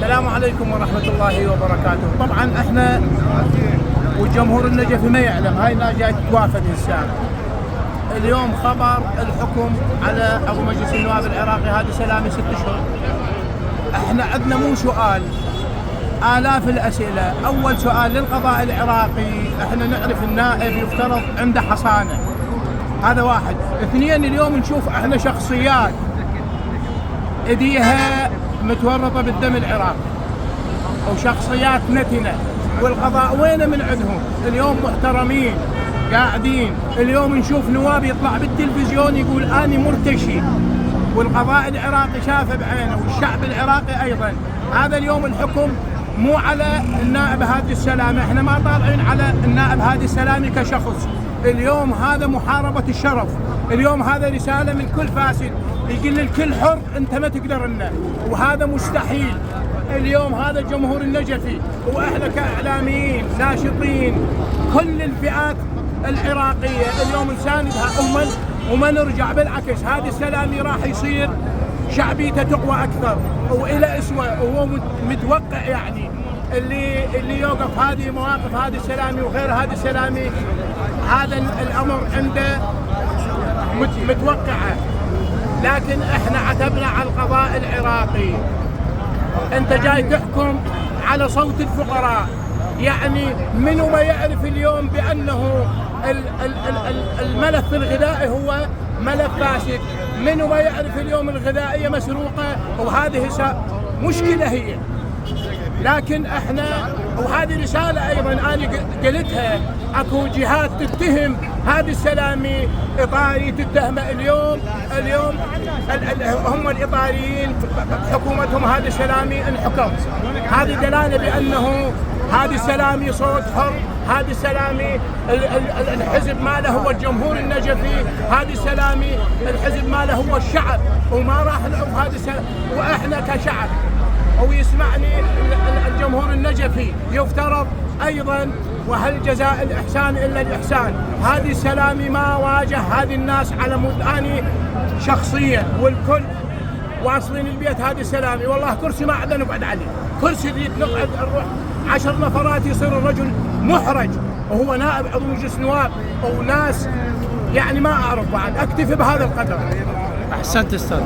السلام عليكم ورحمة الله وبركاته. طبعا احنا والجمهور النجفي ما يعلم، هاي جاي توافد إنسان. اليوم خبر الحكم على أبو مجلس النواب العراقي هذه سلامة 6 أشهر. احنا عندنا مو سؤال، آلاف الأسئلة. أول سؤال للقضاء العراقي، احنا نعرف النائب يفترض عنده حصانة، هذا واحد. اثنين، اليوم نشوف احنا شخصيات ايديها متورطة بالدم العراقي وشخصيات نتنة، والقضاء وين من عندهم؟ اليوم محترمين قاعدين. اليوم نشوف نواب يطلع بالتلفزيون يقول أنا مرتشي، والقضاء العراقي شافه بعينه والشعب العراقي أيضا. هذا اليوم الحكم مو على النائب هادي السلامة، احنا ما طالعين على النائب هادي السلامة كشخص. اليوم هذا محاربة الشرف، اليوم هذا رسالة من كل فاسد يقول للكل حر انت ما تقدر لنا، وهذا مستحيل. اليوم هذا الجمهور النجفي واحنا كاعلاميين ناشطين كل الفئات العراقية اليوم نساندها وما نرجع، بالعكس هذا السلامي راح يصير شعبيته تقوى اكثر والى اسوة، وهو متوقع يعني اللي يوقف هذه مواقف هذه السلامي وغير هذه السلامي، هذا الامر عنده متوقعه. لكن احنا عتبنا على القضاء العراقي، انت جاي تحكم على صوت الفقراء، يعني منو ما يعرف اليوم بانه الملف الغذائي هو ملف فاسد؟ منو ما يعرف اليوم الغذائيه مسروقه؟ وهذه مشكله هي. لكن احنا، وهذه رساله ايضا انا قلتها، اكو جهات تتهم هذه السلامي، اطاري تتهمه اليوم هم الاطاريين حكومتهم هذه السلامي انحكم. هذه دلاله بانه هذه السلامي صوت حر، هذه السلامي الحزب ماله هو الجمهور النجفي، هذه السلامي الحزب ماله هو الشعب، وما راح نعرف هذه السلامي. واحنا كشعب ويسمعني الجمهور النجفي يفترض ايضا، وهل جزاء الاحسان الا الاحسان. هذه السلامي ما واجه هذه الناس على مود، اني شخصيا والكل واصلين البيت هذه السلامي والله كرسي ما عندنا نقعد عليه، كرسي نقعد نروح 10 نفرات يصير الرجل محرج وهو نائب عضو مجلس نواب وناس يعني ما اعرف بعد. اكتفي بهذا القدر. احسنت استاذ.